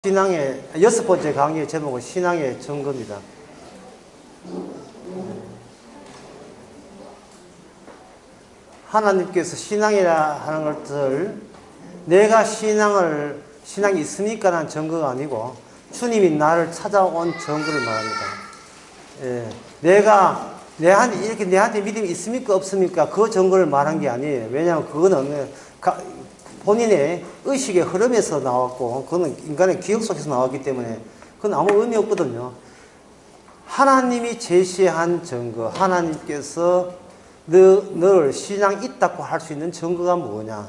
신앙의 6번째 강의의 제목은 신앙의 증거입니다. 하나님께서 신앙이라 하는 것을 내가 신앙이 있으니까 라는 증거가 아니고 주님이 나를 찾아온 증거를 말합니다. 내가 내한테 믿음이 있습니까 없습니까 그 증거를 말한 게 아니에요. 왜냐하면 그거는 본인의 의식의 흐름에서 나왔고 그거는 인간의 기억 속에서 나왔기 때문에 그건 아무 의미 없거든요. 하나님이 제시한 증거, 하나님께서 너를 신앙 있다고 할 수 있는 증거가 뭐냐,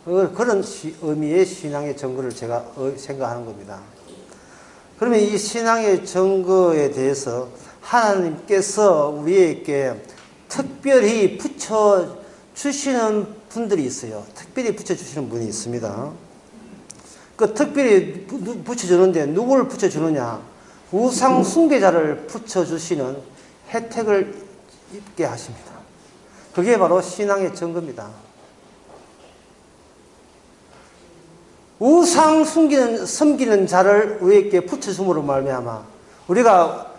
그런 의미의 신앙의 증거를 제가 생각하는 겁니다. 그러면 이 신앙의 증거에 대해서 하나님께서 우리에게 특별히 붙여주시는 분들이 있어요. 특별히 붙여주시는 분이 있습니다. 그 특별히 붙여주는데 누구를 붙여주느냐? 우상 숭배자를 붙여주시는 혜택을 입게 하십니다. 그게 바로 신앙의 증거입니다. 우상 섬기는 자를 우리에게 붙여줌으로 말미암아 우리가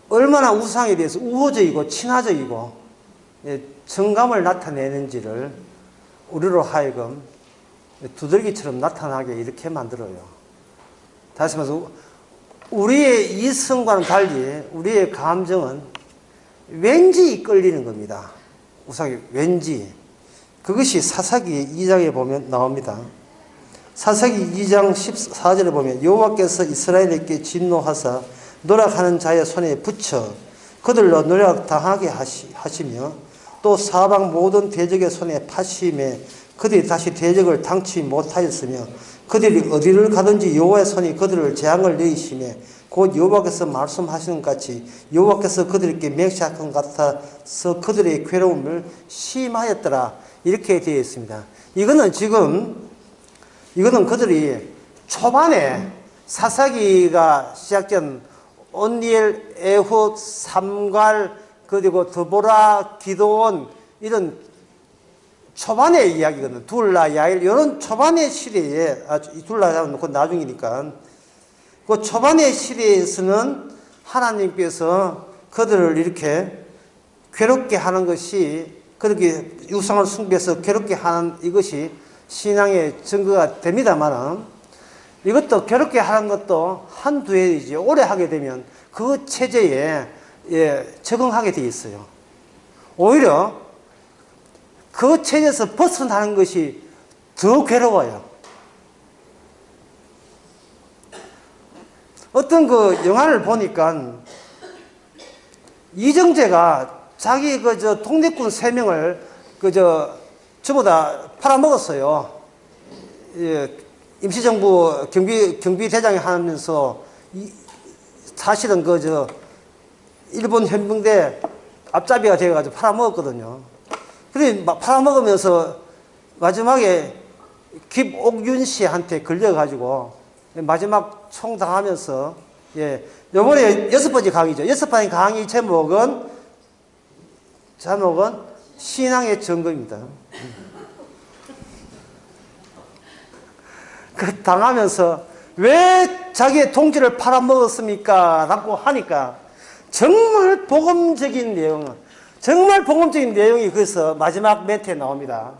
얼마나 우상에 대해서 우호적이고 친화적이고 정감을 나타내는지를 우리로 하여금 두들기처럼 나타나게 이렇게 만들어요. 다시 말해서 우리의 이성과는 달리 우리의 감정은 왠지 끌리는 겁니다. 우상이 왠지. 그것이 사사기 2장에 보면 나옵니다. 사사기 2장 14절에 보면 여호와께서 이스라엘에게 진노하사 노력하는 자의 손에 붙여 그들로 노력당하게 하시며 또 사방 모든 대적의 손에 파심에 그들이 다시 대적을 당치 못하였으며 그들이 어디를 가든지 여호와의 손이 그들을 재앙을 내리시며 곧 여호와께서 말씀하시는 같이 여호와께서 그들에게 맹세한 것 같아서 그들의 괴로움을 심하였더라. 이렇게 되어 있습니다. 이거는 그들이 초반에 사사기가 시작된 온니엘, 에훗, 삼갈, 그리고 드보라, 기드온 이런 초반의 이야기거든요. 둘라, 야일 이런 초반의 시대에 둘라는 놓고 나중이니까 그 초반의 시대에서는 하나님께서 그들을 이렇게 괴롭게 하는 것이 그렇게 우상을 숭배해서 괴롭게 하는 이것이 신앙의 증거가 됩니다만은 이것도 괴롭게 하는 것도 한두 해이지 오래 하게 되면 그 체제에 적응하게 돼 있어요. 오히려 그 체제에서 벗어나는 것이 더 괴로워요. 어떤 그 영화를 보니까 이정재가 자기 독립군 3명을 전부 다 팔아먹었어요. 임시정부 경비대장이 하면서 사실은 일본 현병대 앞잡이가 되어가지고 팔아먹었거든요. 그래 팔아먹으면서 마지막에 김옥윤 씨한테 걸려가지고 마지막 총당하면서 요번에 6번째 강의죠. 6번째 강의 제목은 신앙의 증거입니다. 그 당하면서 왜 자기의 동지를 팔아먹었습니까? 라고 하니까 정말 복음적인 내용이 그래서 마지막 멘트에 나옵니다.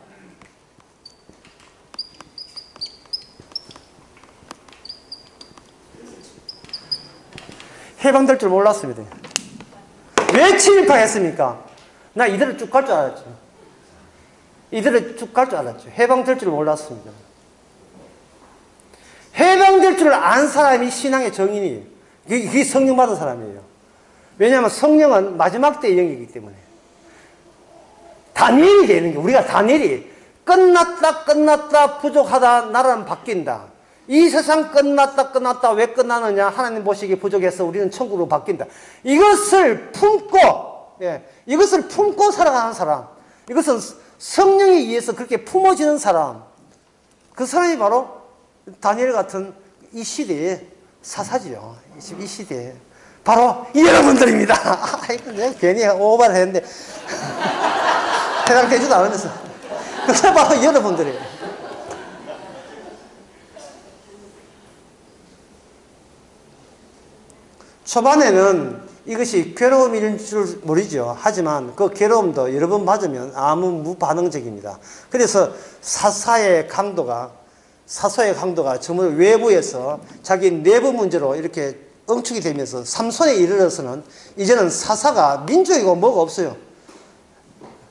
해방될 줄 몰랐습니다. 왜 친일파했습니까? 나 이대로 쭉 갈 줄 알았죠. 해방될 줄 몰랐습니다. 해방될 줄 안 사람이 신앙의 정인이에요. 그게 성령 받은 사람이에요. 왜냐하면 성령은 마지막 때의 영이기 때문에. 다니엘이 되는 게, 우리가 다니엘이 끝났다 부족하다 나라는 바뀐다. 이 세상 끝났다 왜 끝나느냐? 하나님 보시기에 부족해서 우리는 천국으로 바뀐다. 이것을 품고 살아가는 사람, 이것은 성령에 의해서 그렇게 품어지는 사람, 그 사람이 바로 다니엘 같은 이 시대의 사사지요. 이 시대에 바로 여러분들입니다. 내가 괜히 오버를 했는데 해당되지도 않으면서 그게 바로 여러분들이에요. 초반에는 이것이 괴로움일 줄 모르죠. 하지만 그 괴로움도 여러 번 맞으면 아무 무반응적입니다. 그래서 사소의 강도가 정말 외부에서 자기 내부 문제로 이렇게 응축이 되면서 삼손에 이르러서는 이제는 사사가 민족이고 뭐가 없어요.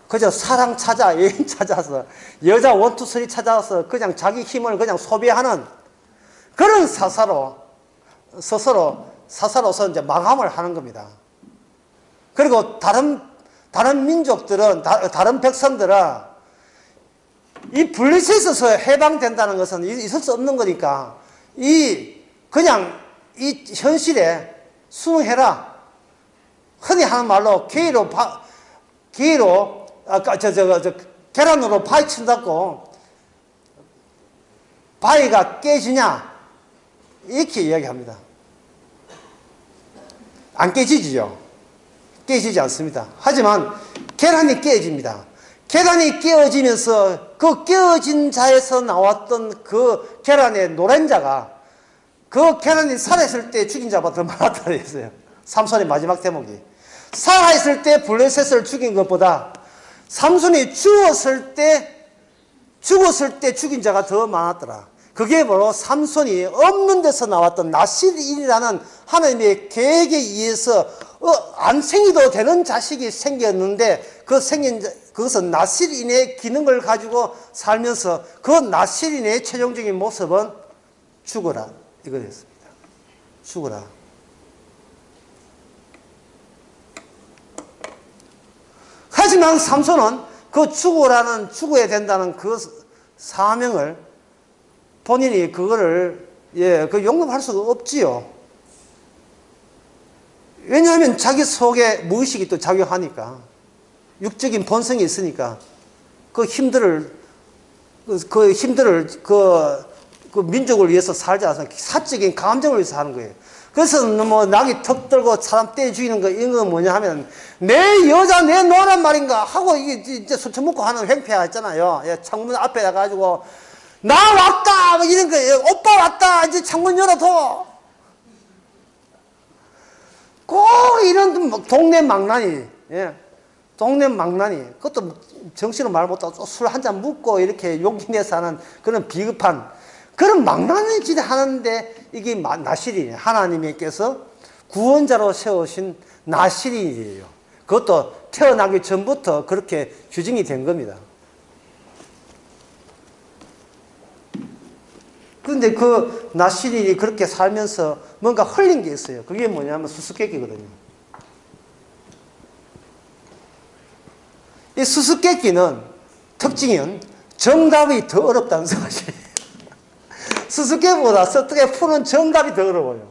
그저 사랑 찾아, 여인 찾아서, 여자 원투쓰리 찾아서 그냥 자기 힘을 그냥 소비하는 그런 사사로서 이제 마감을 하는 겁니다. 그리고 다른 민족들은, 다른 백성들은 이 블레셋에서 해방된다는 것은 있을 수 없는 거니까 그냥 이 현실에 순응해라. 흔히 하는 말로 계란으로 바위 친다고 바위가 깨지냐? 이렇게 이야기합니다. 안 깨지죠. 깨지지 않습니다. 하지만 계란이 깨집니다. 계란이 깨어지면서 그 깨어진 자에서 나왔던 그 계란의 노른자가 그 계란이 살아있을 때 죽인 자보다 더 많았다 그랬어요. 삼손의 마지막 대목이. 살아있을 때 블레셋을 죽인 것보다 삼손이 죽었을 때 죽인 자가 더 많았더라. 그게 바로 삼손이 없는 데서 나왔던 나실인이라는 하나님의 계획에 의해서 안 생기도 되는 자식이 생겼는데 그것은 나실인의 기능을 가지고 살면서 그 나실인의 최종적인 모습은 죽어라. 이거였습니다. 죽어라. 하지만 삼손은 그 죽어야 된다는 그 사명을 본인이 그거를 용납할 수가 없지요. 왜냐하면 자기 속에 무의식이 또 작용하니까 육적인 본성이 있으니까 그 민족을 위해서 살지 않아서 사적인 감정을 위해서 하는 거예요. 그래서 뭐 낙이 턱 들고 사람 떼 죽이는 거 이런 건 뭐냐 하면 내 여자 내 노란 말인가 하고 이게 이제 술 처먹고 하는 행패가 있잖아요. 창문 앞에다 가지고 나 왔다 뭐 이런 거예요. 오빠 왔다 이제 창문 열어둬. 꼭 이런 동네 망나니, 동네 망나니 그것도 정신을 말 못하고 술 한 잔 묻고 이렇게 용기 내서 하는 그런 비겁한 그런 망나니 짓 하는데 이게 나실이에요. 하나님께서 구원자로 세우신 나실이에요. 그것도 태어나기 전부터 그렇게 규정이 된 겁니다. 그런데 그 나실이 그렇게 살면서 뭔가 흘린 게 있어요. 그게 뭐냐면 수수께끼거든요. 이 수수께끼는 특징은 정답이 더 어렵다는 사실이에요. 수수께끼보다 어떻게 푸는 정답이 더 어려워요.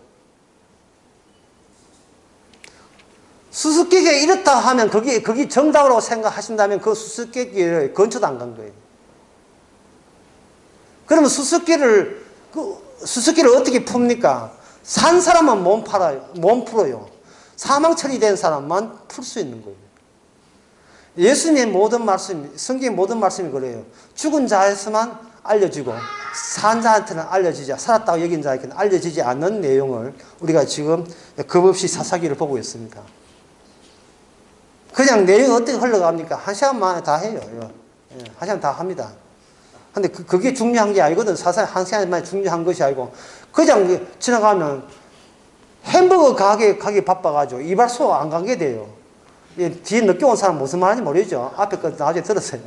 수수께끼가 이렇다 하면 그게 정답으로 생각하신다면 그 수수께끼를 근처도 안 간 거예요. 그러면 수수께끼를 어떻게 풉니까? 산 사람은 몸 풀어요. 사망 처리된 사람만 풀 수 있는 거예요. 예수님의 모든 말씀, 성경의 모든 말씀이 그래요. 죽은 자에서만 알려지고 산 자한테는 살았다고 여긴 자에게는 알려지지 않는 내용을 우리가 지금 겁없이 사사기를 보고 있습니다. 그냥 내용이 어떻게 흘러갑니까? 한 시간 만에 다 해요. 한 시간 다 합니다. 근데 그게 중요한 게 아니거든. 사사기 한 시간 만에 중요한 것이 아니고 그냥 지나가면 햄버거 가게 바빠가지고 이발소 안 가게 돼요. 뒤에 늦게 온 사람 무슨 말인지 모르죠. 앞에 거 나중에 들었어요.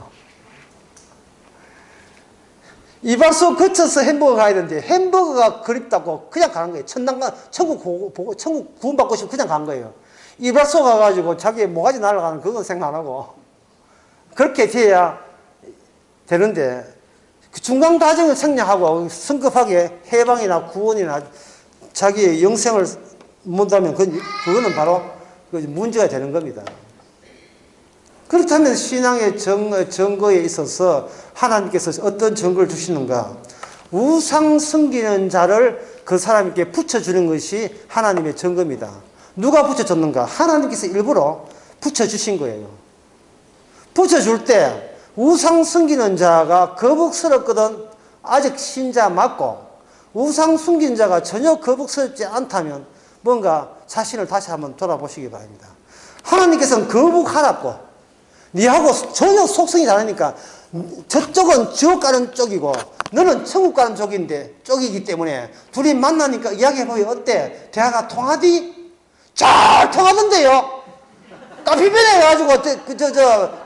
이발소 거쳐서 햄버거 가야 되는데 햄버거가 그립다고 그냥 가는 거예요. 천국 구원받고 싶으면 그냥 간 거예요. 이발소 가가지고 자기 모가지 날아가는 그건 생각 안 하고 그렇게 돼야 되는데 그 중간 과정을 생략하고 성급하게 해방이나 구원이나 자기의 영생을 못하면 그거는 바로 문제가 되는 겁니다. 그렇다면 신앙의 증거에 있어서 하나님께서 어떤 증거를 주시는가? 우상 섬기는 자를 그 사람에게 붙여주는 것이 하나님의 증거입니다. 누가 붙여줬는가? 하나님께서 일부러 붙여주신 거예요. 붙여줄 때 우상 섬기는 자가 거북스럽거든 아직 신자 맞고 우상 숨긴 자가 전혀 거북스럽지 않다면 뭔가 자신을 다시 한번 돌아보시기 바랍니다. 하나님께서는 거북하라고, 니하고 전혀 속성이 다르니까 저쪽은 지옥 가는 쪽이고 너는 천국 가는 쪽이기 때문에 둘이 만나니까 이야기해보면 어때? 대화가 통하디? 잘 통하던데요. 까피변 해가지고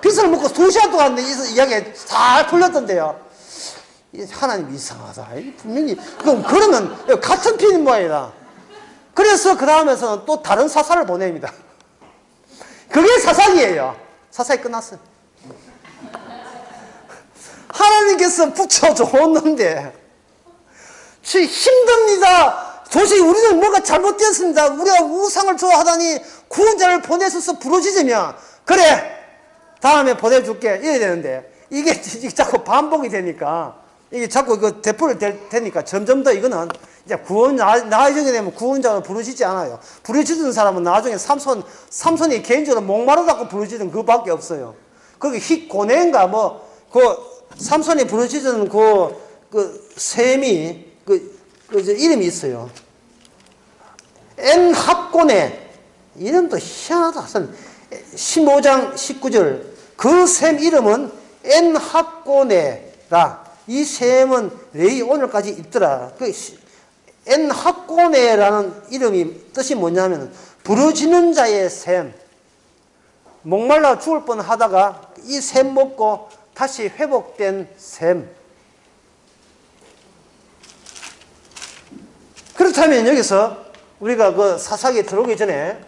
빚을 먹고 2시간 동안 이야기 잘 풀렸던데요. 하나님 이상하다. 분명히 그러면 같은 피인 모양이다. 그래서 그 다음에서는 또 다른 사사를 보냅니다. 그게 사사기예요. 사사기 끝났어요. 하나님께서 붙여줬는데 힘듭니다. 도저히 우리는 뭔가 잘못되었습니다. 우리가 우상을 좋아하다니 구원자를 보내셔서 부르짖으면 그래 다음에 보내줄게 이래야 되는데 이게 자꾸 반복이 되니까 이게 자꾸 그 대포를 되니까 점점 더 이거는 이제 나중에 되면 구원자를 부르짖지 않아요. 부르짖는 사람은 나중에 삼손이 개인적으로 목마르다고 부르짖은 그밖에 없어요. 거기 고뇌인가 삼손이 부르짖은 그 셈이 이름이 있어요. 엔합고네. 이름도 희한하다. 15장 19절. 그 셈 이름은 엔합고네라. 이 셈은 레위 오늘까지 있더라. 엔합고네라는 이름이 뜻이 뭐냐면 부르짖는 자의 셈. 목말라 죽을 뻔 하다가 이 셈 먹고 다시 회복된 셈. 그렇다면 여기서 우리가 그 사사기에 들어오기 전에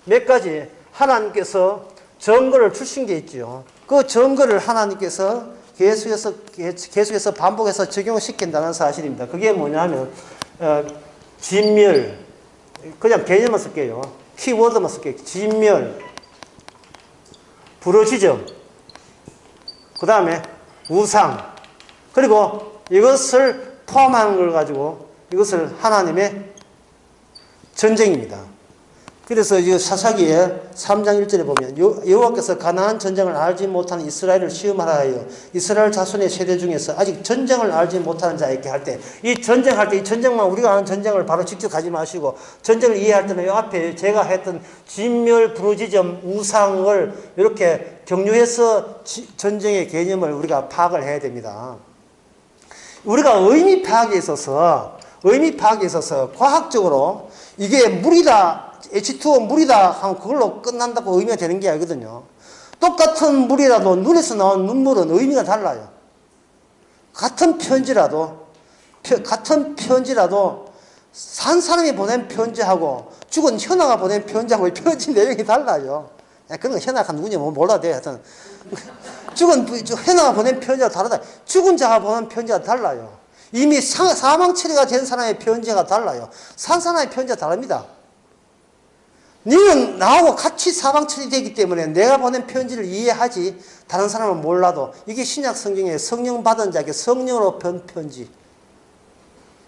몇 가지 하나님께서 증거를 주신 게 있죠. 그 증거를 하나님께서 계속해서 반복해서 적용시킨다는 사실입니다. 그게 뭐냐면 진멸, 그냥 개념만 쓸게요. 키워드만 쓸게요. 진멸, 부르짖음, 그 다음에 우상, 그리고 이것을 포함하는 걸 가지고 이것을 하나님의 전쟁입니다. 그래서 이 사사기에 3장 1절에 보면 여호와께서 가나안 전쟁을 알지 못하는 이스라엘을 시험하라 하여 이스라엘 자손의 세대 중에서 아직 전쟁을 알지 못하는 자에게 할 때 이 전쟁할 때 이 전쟁만 우리가 아는 전쟁을 바로 직접 가지 마시고 전쟁을 이해할 때는 이 앞에 제가 했던 진멸, 부르짖음, 우상을 이렇게 경유해서 전쟁의 개념을 우리가 파악을 해야 됩니다. 우리가 의미 파악에 있어서 과학적으로 이게 물이다, H2O 물이다 하면 그걸로 끝난다고 의미가 되는 게 아니거든요. 똑같은 물이라도 눈에서 나온 눈물은 의미가 달라요. 같은 편지라도 산 사람이 보낸 편지하고 죽은 현아가 보낸 편지하고 편지 내용이 달라요. 그런 거 현아가 누군지 몰라도 돼. 하여튼 죽은 현아가 보낸 편지가 다르다. 죽은 자가 보낸 편지가 달라요. 이미 사망 처리가 된 사람의 편지가 달라요. 산 사람의 편지가 다릅니다. 너는 나하고 같이 사망 처리되기 때문에 내가 보낸 편지를 이해하지 다른 사람은 몰라도 이게 신약 성경에 성령 받은 자에게 성령으로 본 편지.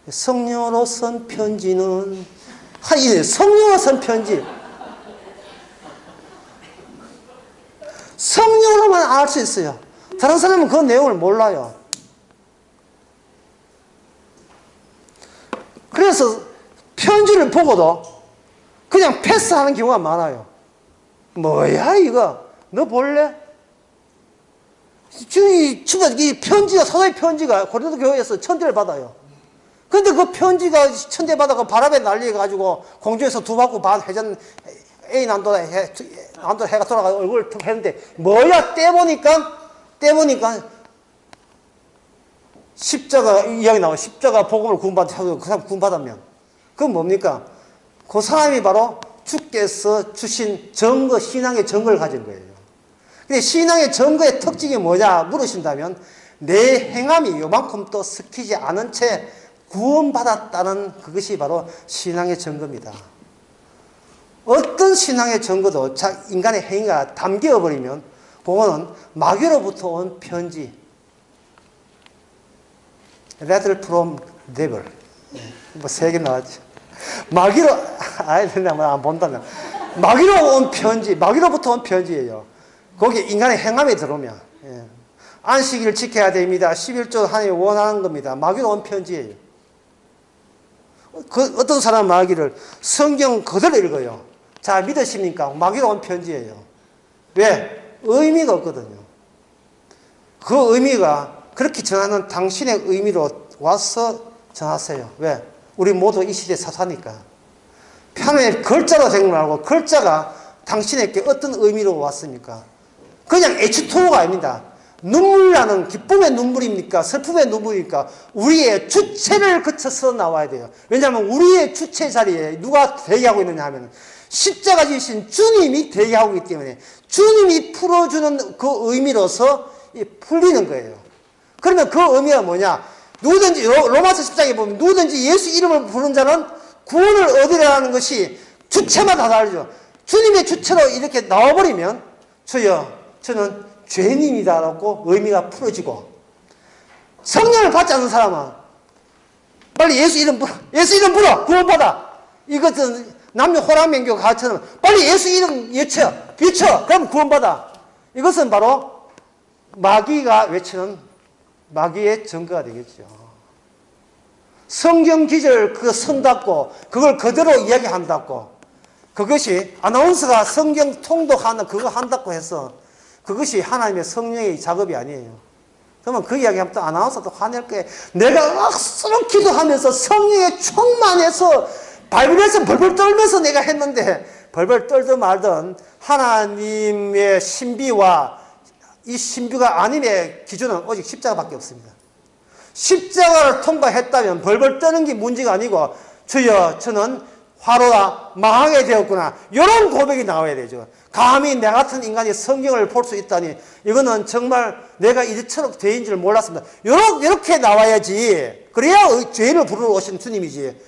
성령으로 쓴 편지는 성령으로 쓴 편지. 성령으로만 알 수 있어요. 다른 사람은 그 내용을 몰라요. 그래서 편지를 보고도 그냥 패스하는 경우가 많아요. 뭐야 이거? 너 볼래? 이 편지가 사도의 편지가 고린도 교회에서 천대를 받아요. 근데 그 편지가 천대 받아가 바람에 날려가지고 공중에서 두 바퀴 반 회전 A 난도 해가 돌아가고 얼굴을 툭 했는데 뭐야 떼보니까 십자가 이야기 나와요. 십자가 복음을 구원받으면 그 사람 구원받으면 그건 뭡니까? 그 사람이 바로 주께서 주신 증거, 신앙의 증거를 가진 거예요. 근데 신앙의 증거의 특징이 뭐냐 물으신다면 내 행함이 요만큼 또 섞이지 않은 채 구원받았다는 그것이 바로 신앙의 증거입니다. 어떤 신앙의 증거도 인간의 행위가 담겨버리면 그거는 마귀로부터 온 편지, letter from devil, 세 개 나왔죠. 마귀로 안 본다면 마귀로 온 편지, 마귀로부터 온 편지예요. 거기 인간의 행함에 들어오면 안식일을 지켜야 됩니다. 11조 하나님이 원하는 겁니다. 마귀로 온 편지예요. 그 어떤 사람 말하기를 성경 그대로 읽어요. 자, 믿으십니까? 마귀로 온 편지예요. 왜? 의미가 없거든요. 그 의미가 그렇게 전하는 당신의 의미로 와서 전하세요. 왜? 우리 모두 이 시대에 사사니까. 편에 글자로 된 걸 알고 글자가 당신에게 어떤 의미로 왔습니까? 그냥 H2O가 아닙니다. 눈물 나는 기쁨의 눈물입니까? 슬픔의 눈물입니까? 우리의 주체를 거쳐서 나와야 돼요. 왜냐하면 우리의 주체 자리에 누가 대기하고 있느냐 하면 십자가 지신 주님이 대기하고 있기 때문에 주님이 풀어주는 그 의미로서 풀리는 거예요. 그러면 그 의미가 뭐냐? 누구든지 로마서 10장에 보면 누구든지 예수 이름을 부르는 자는 구원을 얻으려는 것이 주체마다 다르죠. 주님의 주체로 이렇게 나와버리면 주여 저는 죄인입니다라고 의미가 풀어지고, 성령을 받지 않는 사람은 빨리 예수 이름 불어 구원받아, 이것은 남녀 호랑맹교 가처럼 빨리 예수 이름 외쳐 그럼 구원받아. 이것은 바로 마귀가 외치는 마귀의 증거가 되겠죠. 성경 기절 그 선답고 그걸 그대로 이야기한다고, 그것이 아나운서가 성경 통독하는 그거 한다고 해서 그것이 하나님의 성령의 작업이 아니에요. 그러면 그 이야기하면 또 아나운서도 화낼 거예요. 내가 억수로 기도하면서 성령에 충만해서 바이블에서 벌벌 떨면서 내가 했는데, 벌벌 떨든 말든 하나님의 신비와 이 신비가 아님의 기준은 오직 십자가밖에 없습니다. 십자가를 통과했다면 벌벌 떠는 게 문제가 아니고 주여 저는 화로가 망하게 되었구나, 이런 고백이 나와야 되죠. 감히 내 같은 인간이 성경을 볼 수 있다니 이거는 정말 내가 이처럼 죄인 줄 몰랐습니다, 이렇게 나와야지. 그래야 죄인을 부르러 오신 주님이지.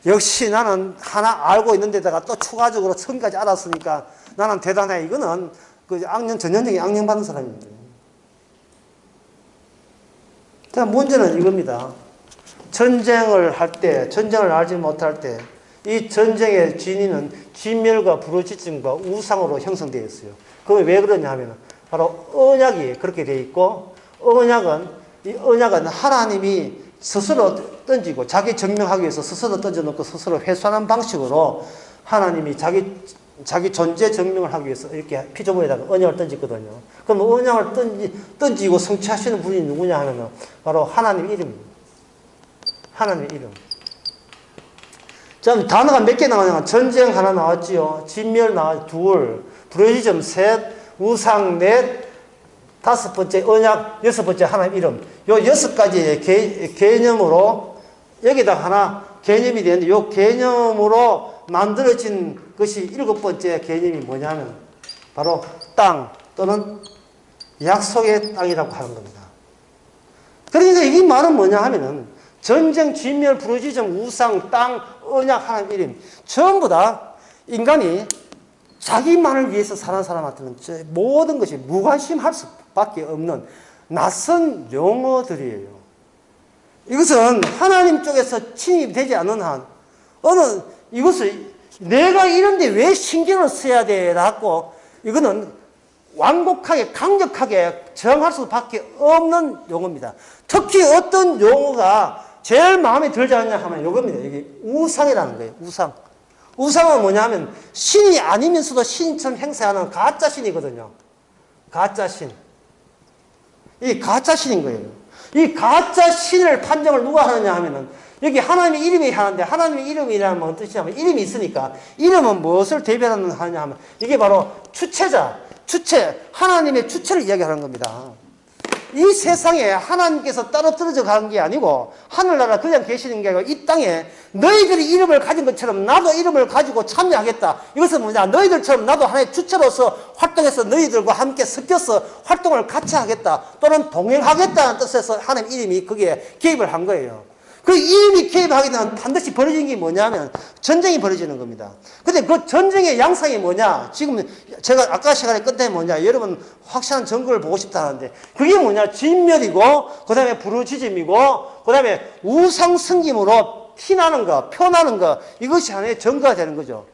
역시 나는 하나 알고 있는데다가 또 추가적으로 성까지 알았으니까 나는 대단해. 이거는 그 전형적인 악령 받는 사람입니다. 자, 문제는 이겁니다. 전쟁을 할 때, 전쟁을 알지 못할 때, 이 전쟁의 진위는 진멸과 부르짖음과 우상으로 형성되어 있어요. 그게 왜 그러냐 하면, 바로 언약이 그렇게 되어 있고, 언약은 하나님이 스스로 던지고, 자기 증명하기 위해서 스스로 던져놓고 스스로 회수하는 방식으로 하나님이 자기 존재 증명을 하기 위해서 이렇게 피조물에다가 언약을 던졌거든요. 그럼 언약을 던지고 성취하시는 분이 누구냐 하면 바로 하나님 이름입니다. 하나님 이름. 자, 단어가 몇 개 나오냐면 전쟁 하나 나왔지요. 진멸 둘, 부르짖음 셋, 우상 넷, 다섯 번째 언약, 여섯 번째 하나님 이름. 요 여섯 가지의 개념으로 여기다 하나 개념이 되는데, 요 개념으로 만들어진 것이 일곱 번째 개념이 뭐냐면 바로 땅 또는 약속의 땅이라고 하는 겁니다. 그러니까 이 말은 뭐냐 하면은 전쟁, 진멸, 부르짖음, 우상, 땅, 언약, 하나님 이름, 전부 다 인간이 자기만을 위해서 사는 사람한테는 모든 것이 무관심할 수밖에 없는 낯선 용어들이에요. 이것은 하나님 쪽에서 침입되지 않는 한 이것을 내가 이런데 왜 신경을 써야 돼? 라고 이거는 완곡하게 강력하게 정할 수밖에 없는 용어입니다. 특히 어떤 용어가 제일 마음에 들지 않냐 하면 이겁니다. 이게 우상이라는 거예요. 우상은 뭐냐면 신이 아니면서도 신처럼 행세하는 가짜 신이거든요. 가짜 신. 이 가짜 신인 거예요. 이 가짜 신을 판정을 누가 하느냐 하면은 여기 하나님의 이름이 하는데, 하나님의 이름이라는 건 뜻이냐면 이름이 있으니까 이름은 무엇을 대변하느냐 하면 이게 바로 하나님의 주체를 이야기하는 겁니다. 이 세상에 하나님께서 따로 떨어져 간 게 아니고 하늘나라 그냥 계시는 게 아니고 이 땅에 너희들이 이름을 가진 것처럼 나도 이름을 가지고 참여하겠다. 이것은 뭐냐, 너희들처럼 나도 하나의 주체로서 활동해서 너희들과 함께 섞여서 활동을 같이 하겠다 또는 동행하겠다는 뜻에서 하나님 이름이 거기에 개입을 한 거예요. 그 이름이 개입하게 되면 반드시 벌어지는 게 뭐냐면 전쟁이 벌어지는 겁니다. 근데 그 전쟁의 양상이 뭐냐? 지금 제가 아까 시간에 끝에 뭐냐? 여러분 확실한 증거를 보고 싶다는데 그게 뭐냐? 진멸이고, 그 다음에 부르짖음이고, 그 다음에 우상 승김으로 티나는 거, 표나는 거, 이것이 하나의 증거가 되는 거죠.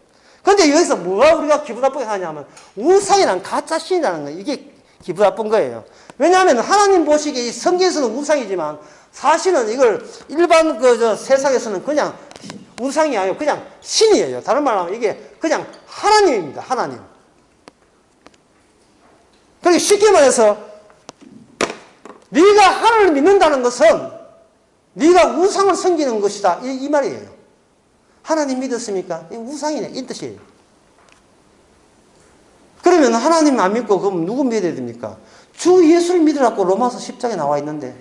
근데 여기서 뭐가 우리가 기분 나쁘게 하냐면 우상이란 가짜 신이라는 거, 이게 기분 나쁜 거예요. 왜냐하면 하나님 보시기에 성경에서는 우상이지만 사실은 이걸 일반 세상에서는 그냥 우상이 아니고 그냥 신이에요. 다른 말로 하면 이게 그냥 하나님입니다. 하나님. 그러니까 쉽게 말해서 네가 하나님을 믿는다는 것은 네가 우상을 섬기는 것이다. 이 말이에요. 하나님 믿었습니까? 우상이네. 이 뜻이에요. 그러면 하나님 안 믿고 그럼 누구 믿어야 됩니까? 주 예수를 믿으라고 로마서 10장에 나와 있는데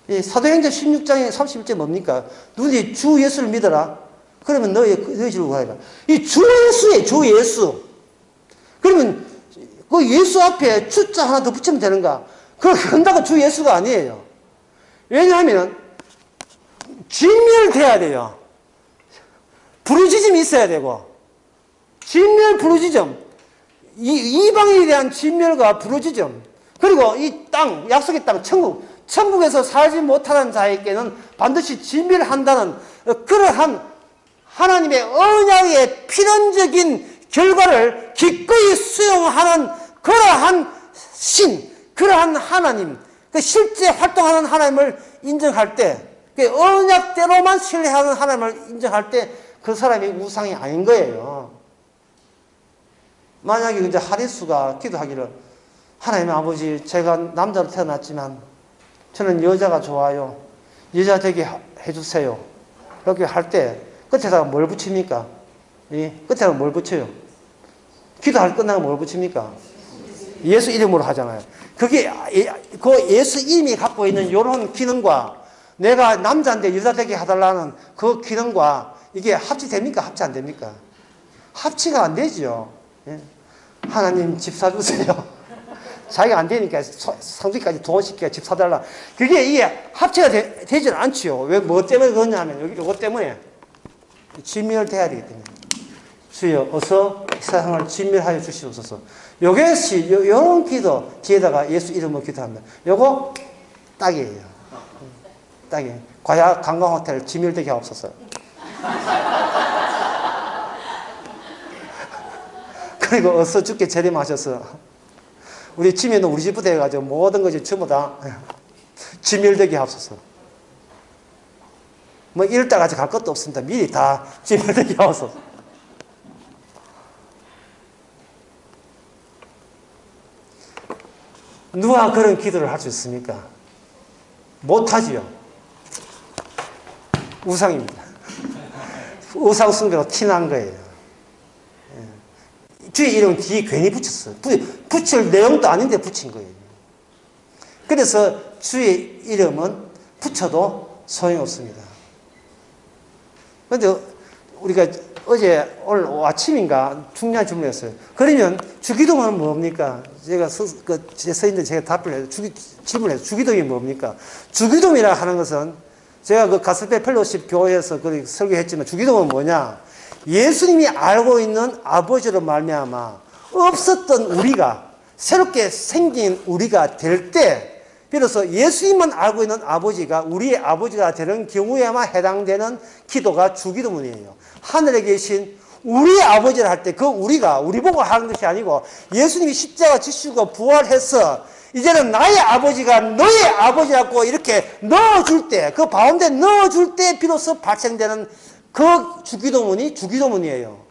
사도행전 16장에 31절 뭡니까? 누구든지 주 예수를 믿어라. 그러면 너희 집을 구하리라. 이 주 예수예요. 주 예수. 그러면 그 예수 앞에 주자 하나 더 붙이면 되는가? 그런다고 주 예수가 아니에요. 왜냐하면 진멸돼야 돼요. 부르짖음이 있어야 되고 진멸 부르짖음 이방인에 대한 진멸과 부르짖음 그리고 이 땅 약속의 땅 천국에서 살지 못하는 자에게는 반드시 진멸한다는 그러한 하나님의 언약의 필연적인 결과를 기꺼이 수용하는 그러한 신 그러한 하나님 실제 활동하는 하나님을 인정할 때 언약대로만 신뢰하는 하나님을 인정할 때 그 사람이 우상이 아닌 거예요. 만약에 이제 하리수가 기도하기를 하나님 아버지 제가 남자로 태어났지만 저는 여자가 좋아요. 여자 되게 해주세요. 이렇게 할 때 끝에다가 뭘 붙입니까? 끝에다가 뭘 붙여요? 기도할 끝나고 뭘 붙입니까? 예수 이름으로 하잖아요. 그게 그 예수 이름이 갖고 있는 이런 기능과 내가 남자인데 여자 되게 해달라는 그 기능과 이게 합치됩니까? 합치 안 됩니까? 합치가 안 되죠. 하나님 집 사주세요. 자기가 안 되니까 상주기까지 동원시키니까 집 사달라. 그게 이게 합치가 되지는 않지요. 왜, 뭐 때문에 그러냐면 여기 이것 때문에 진멸돼야 되기 때문에. 주여 어서 이 세상을 진멸하여 주시옵소서. 요것이 요런 기도 뒤에다가 예수 이름으로 기도합니다. 요거 딱이에요. 딱이에요. 과야 관광호텔 진멸되게 하옵소서. 그리고 어서 주께 재림하셔서 우리 집에는 우리 집부터 해가지고 모든 것이 전부 다 진멸되게 하옵소서. 뭐 이럴 때까지 갈 것도 없습니다. 미리 다 진멸되게 하옵소서. 누가 그런 기도를 할 수 있습니까? 못하지요. 우상입니다. 우상 숭배로 티난 거예요. 주의 이름 뒤에 괜히 붙였어요. 붙일 내용도 아닌데 붙인 거예요. 그래서 주의 이름은 붙여도 소용없습니다. 그런데 우리가 오늘 아침인가 중요한 질문이었어요. 그러면 주기도문은 뭡니까? 제가 서인들 제가 답을 해서 질문해서 주기도문이 뭡니까? 주기도문이라 하는 것은 제가 그 가스펠 펠로십 교회에서 설교했지만 주기도문은 뭐냐? 예수님이 알고 있는 아버지로 말미암아 없었던 우리가 새롭게 생긴 우리가 될 때 비로소 예수님만 알고 있는 아버지가 우리의 아버지가 되는 경우에만 해당되는 기도가 주기도문이에요. 하늘에 계신 우리의 아버지를 할 때 그 우리가 우리 보고 하는 것이 아니고 예수님이 십자가 지시고 부활해서 이제는 나의 아버지가 너의 아버지라고 이렇게 넣어줄 때 그 가운데 넣어줄 때 비로소 발생되는 그 주기도문이 주기도문이에요.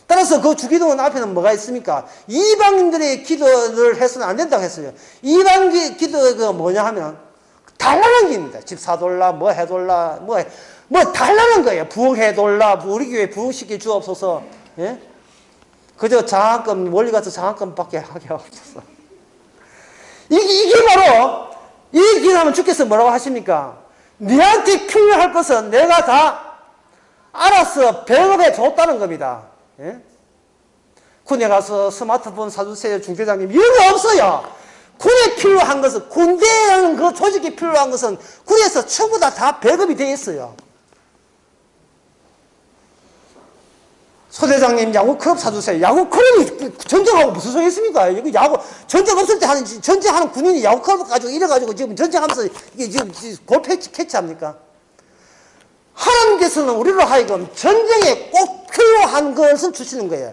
따라서 그 주기도문 앞에는 뭐가 있습니까? 이방인들의 기도를 해서는 안 된다고 했어요. 이방 기도가 뭐냐 하면 달라는 게입니다. 집 사돌라, 뭐 해돌라, 뭐 달라는 거예요. 부흥해돌라, 우리 교회 부흥시켜 주옵소서. 예? 그저 장학금, 멀리 가서 장학금 받게 하게 하옵소서. 이게 바로, 이 기도하면 주께서 뭐라고 하십니까? 네한테 필요할 것은 내가 다 알아서 배급해 줬다는 겁니다. 예? 군에 가서 스마트폰 사주세요, 중대장님. 이런 거 없어요. 군에 필요한 것은, 군대라는 그 조직이 필요한 것은 군에서 전부 다 배급이 되어 있어요. 소대장님, 야구 클럽 사주세요. 야구 클럽이 전쟁하고 무슨 소용이 있습니까? 이거 전쟁 없을 때 전쟁하는 군인이 야구 클럽 가지고 이래가지고 지금 전쟁하면서 이게 지금 골 캐치합니까? 하나님께서는 우리로 하여금 전쟁에 꼭 필요한 것을 주시는 거예요.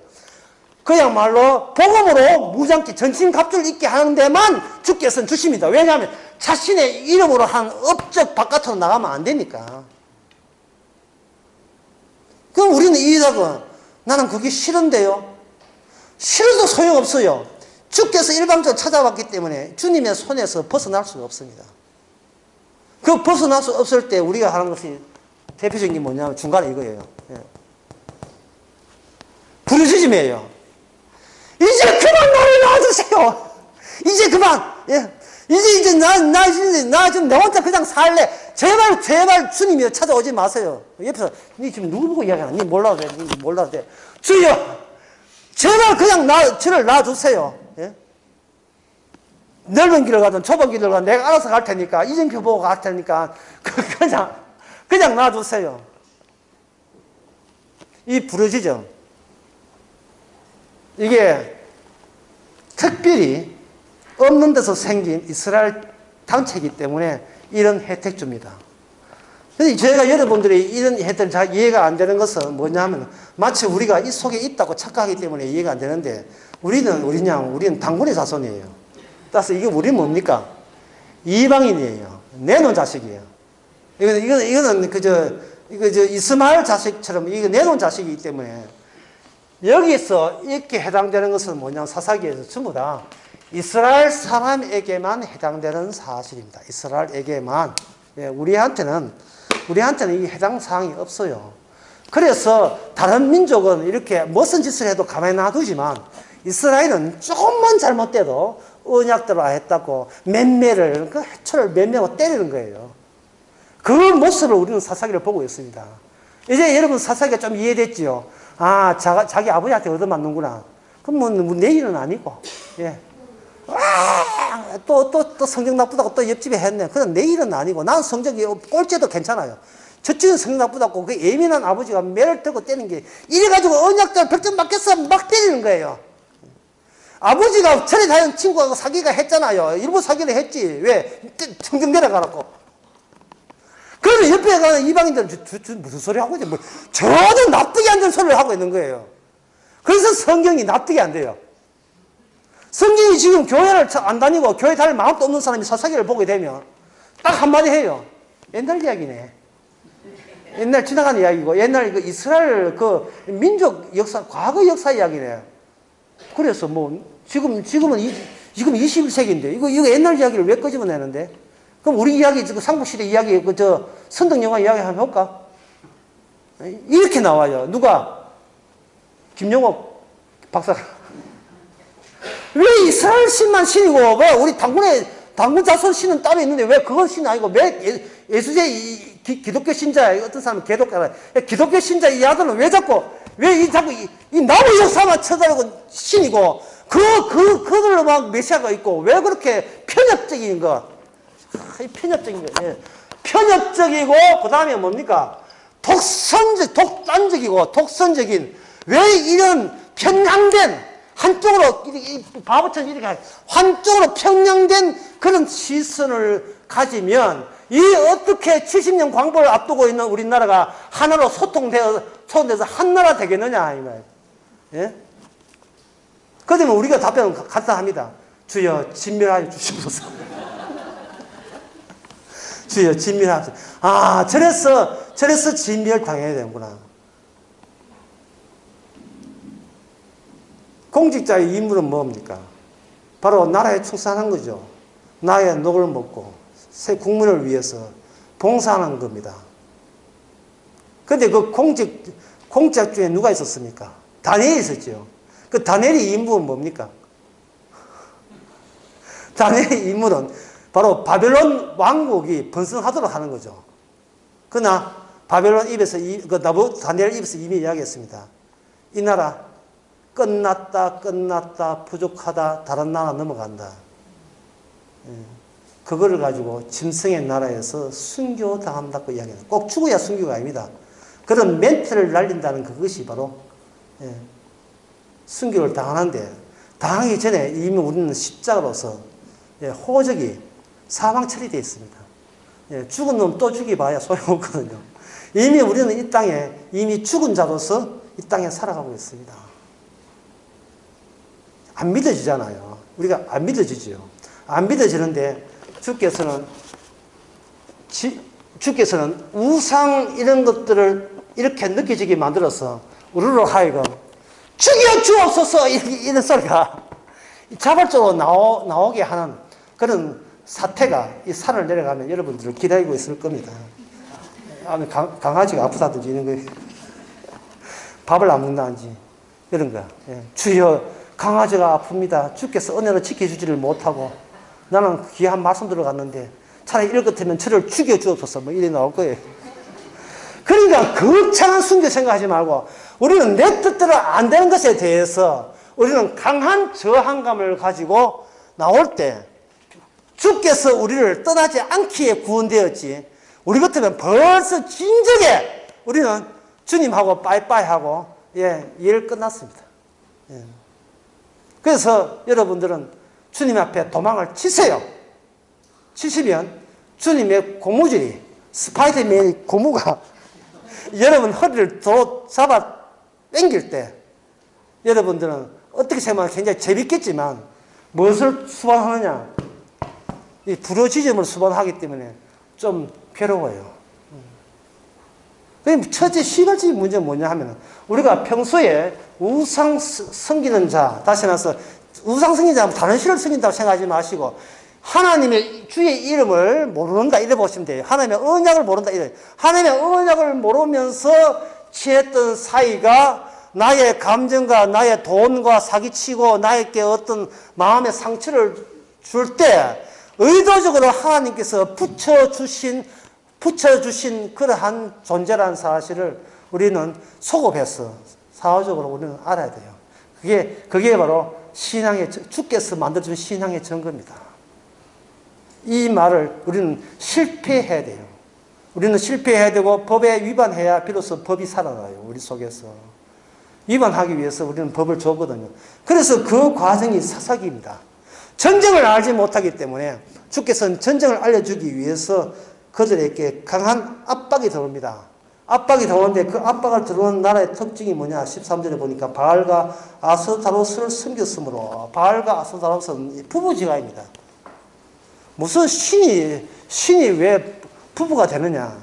그야말로 복음으로 무장기 전신갑주를 입게 하는 데만 주께서는 주십니다. 왜냐하면 자신의 이름으로 한 업적 바깥으로 나가면 안 되니까. 이유라고. 나는 그게 싫은데요. 싫어도 소용없어요. 주께서 일방적으로 찾아왔기 때문에 주님의 손에서 벗어날 수가 없습니다. 그 벗어날 수 없을 때 우리가 하는 것이 대표적인 게 뭐냐면 중간에 이거예요. 예. 부르짖음이에요. 이제 그만 나를 놔주세요. 이제 그만. 예. 이제 나 지금 내 혼자 그냥 살래. 제발 주님이여 찾아오지 마세요. 옆에서 니 지금 누구 보고 이야기하나? 니 몰라도 돼. 니 몰라도 돼. 주여 제발 그냥 저를 놔주세요. 예? 넓은 길을 가든 좁은 길을 가든 내가 알아서 갈 테니까 이정표 보고 갈 테니까 그냥 놔주세요. 이 부르짖음 이게 특별히 없는 데서 생긴 이스라엘 단체이기 때문에 이런 혜택 줍니다. 근데 저희가 여러분들이 이런 혜택을 잘 이해가 안 되는 것은 뭐냐면 마치 우리가 이 속에 있다고 착각하기 때문에 이해가 안 되는데 우리는 당군의 자손이에요. 따라서 이게 우리 뭡니까? 이방인이에요. 내놓은 자식이에요. 이거는 이스마엘 자식처럼 이거 내놓은 자식이기 때문에 여기서 이렇게 해당되는 것은 뭐냐면 사사기에서 전부 다 이스라엘 사람에게만 해당되는 사실입니다. 이스라엘에게만. 예, 우리한테는 이 해당 사항이 없어요. 그래서 다른 민족은 이렇게 무슨 짓을 해도 가만히 놔두지만 이스라엘은 조금만 잘못돼도 언약대로 안 했다고 맴매를 그 해초를 맴매고 때리는 거예요. 그 모습을 우리는 사사기를 보고 있습니다. 이제 여러분 사사기가 좀 이해됐지요? 아, 자기 아버지한테 얻어맞는구나. 그럼 뭐 내 일은 아니고. 예. 또 성적 나쁘다고 또 옆집에 했네. 그건 내 일은 아니고. 난 성적이 꼴찌도 괜찮아요. 저쪽은 성적 나쁘다고 그 예민한 아버지가 매를 들고 때리는 게 이래가지고 언약대로 100점 맞겠어 막 때리는 거예요. 아버지가 절에 다니는 친구하고 사귀가 했잖아요. 일부 사귀를 했지. 왜? 성적 내려가라고. 그러면 옆에 가는 이방인들은 무슨 소리 하고 있지? 저도 납득이 안 되는 소리를 하고 있는 거예요. 그래서 성경이 납득이 안 돼요. 성경이 지금 교회를 안 다니고 교회 다닐 마음도 없는 사람이 사사기를 보게 되면 딱 한마디 해요. 옛날 이야기네. 옛날 지나간 이야기고 옛날 그 이스라엘 그 민족 역사, 과거 역사 이야기네. 그래서 지금은 21세기인데 이거 옛날 이야기를 왜 끄집어내는데? 그럼 우리 이야기, 삼국시대 이야기, 선덕영화 이야기 한번 해볼까? 이렇게 나와요. 누가? 김영옥 박사가. 왜 이스라엘 신만 신이고, 왜 우리 당군 자손 신은 따로 있는데 왜 그건 신 아니고, 왜 예수제 기독교 신자, 어떤 사람은 기독교 신자 이 아들은 왜 자꾸 이 나무 역사만 쳐다보고 신이고, 그들로 막 메시아가 있고, 왜 그렇게 편협적인 거? 편협적인 거, 예. 편협적이고, 그 다음에 뭡니까? 독단적이고, 독선적인, 왜 이런 편향된, 한쪽으로, 바보처럼 이렇게, 한쪽으로 편향된 그런 시선을 가지면, 어떻게 70년 광복을 앞두고 있는 우리나라가 하나로 소통돼서 한나라 되겠느냐, 이 말. 예? 그러면 우리가 답변은 간단합니다. 주여, 진멸하여 주시옵소서. 주여, 진멸하옵소서. 아, 저래서 진멸 당해야 되는구나. 공직자의 임무는 뭡니까? 바로 나라에 충성하는 거죠. 나의 녹을 먹고 새 국민을 위해서 봉사하는 겁니다. 그런데 그 공직 중에 누가 있었습니까? 다니엘이 있었죠. 그 다니엘의 임무는 뭡니까? 다니엘의 임무는 바로 바벨론 왕국이 번성하도록 하는 거죠. 그러나 바벨론 입에서 다니엘 입에서 이미 이야기했습니다. 이 나라 끝났다 부족하다 다른 나라 넘어간다. 그거를 가지고 짐승의 나라에서 순교당한다고 이야기합니다. 꼭 죽어야 순교가 아닙니다. 그런 멘트를 날린다는 그것이 바로 순교를 당하는데, 당하기 전에 이미 우리는 십자가로서 호적이 사망 처리되어 있습니다. 죽은 놈 또 죽여봐야 소용없거든요. 이미 우리는 이 땅에 이미 죽은 자로서 이 땅에 살아가고 있습니다. 안 믿어지잖아요. 우리가 안 믿어지죠. 안 믿어지는데 주께서는 우상 이런 것들을 이렇게 느껴지게 만들어서 우리로 하여금 죽여 주옵소서 이런 소리가 자발적으로 나오게 하는 그런 사태가 이 산을 내려가면 여러분들을 기다리고 있을 겁니다. 강아지가 아프다든지 이런 거, 밥을 안 먹는다든지 이런 거. 예. 주여 강아지가 아픕니다. 주께서 은혜로 지켜주지를 못하고 나는 귀한 말씀 들어갔는데 차라리 이럴 것 같으면 저를 죽여주옵소서 뭐 이래 나올 거예요. 그러니까 거창한 순교 생각하지 말고 우리는 내 뜻대로 안 되는 것에 대해서 우리는 강한 저항감을 가지고 나올 때 주께서 우리를 떠나지 않기에 구원되었지 우리 같으면 벌써 진작에 우리는 주님하고 빠이빠이 하고 일 끝났습니다. 예. 그래서 여러분들은 주님 앞에 도망을 치세요. 치시면 주님의 고무줄이 스파이더맨의 고무가 여러분 허리를 잡아 당길 때 여러분들은 어떻게 생각하면 굉장히 재밌겠지만 무엇을 수반하느냐? 이 부러지점을 수반하기 때문에 좀 괴로워요. 첫째 시발적인 문제는 뭐냐 하면 우리가 평소에 우상 섬기는 자, 다시 말해서 우상 섬기는 자 다른 신을 섬긴다고 생각하지 마시고 하나님의 주의 이름을 모른다 이래 보시면 돼요. 하나님의 언약을 모른다 이래. 하나님의 언약을 모르면서 취했던 사이가 나의 감정과 나의 돈과 사기치고 나에게 어떤 마음의 상처를 줄 때 의도적으로 하나님께서 붙여주신 그러한 존재라는 사실을 우리는 소급해서 사후적으로 우리는 알아야 돼요. 그게 바로 주께서 만들어준 신앙의 증거입니다. 이 말을 우리는 실패해야 돼요. 우리는 실패해야 되고 법에 위반해야 비로소 법이 살아나요. 우리 속에서. 위반하기 위해서 우리는 법을 줬거든요. 그래서 그 과정이 사사기입니다. 전쟁을 알지 못하기 때문에 주께서는 전쟁을 알려주기 위해서 그들에게 강한 압박이 들어옵니다. 압박이 들어오는데 그 압박을 들어오는 나라의 특징이 뭐냐? 13절에 보니까 바알과 아스타로스를 섬겼으므로 바알과 아스타로스는 부부지간입니다. 무슨 신이 왜 부부가 되느냐?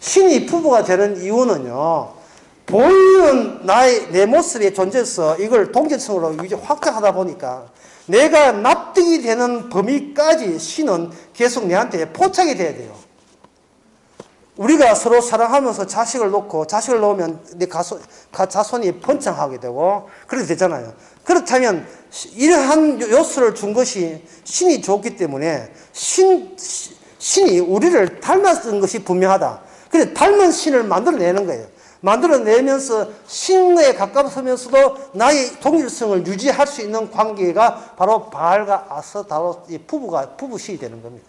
신이 부부가 되는 이유는요. 보이는 내 모습의 존재에서 이걸 동질성으로 확장하다 보니까 내가 납득이 되는 범위까지 신은 계속 내한테 포착이 돼야 돼요. 우리가 서로 사랑하면서 자식을 놓으면 내 자손이 번창하게 되고 그렇게 되잖아요. 그렇다면 이러한 요소를 준 것이 신이 줬기 때문에 신이 우리를 닮았던 것이 분명하다. 그래서 닮은 신을 만들어내는 거예요. 만들어내면서 신에 가까워서면서도 나의 동일성을 유지할 수 있는 관계가 바로 바알과 아스타로스 부부신이 되는 겁니다.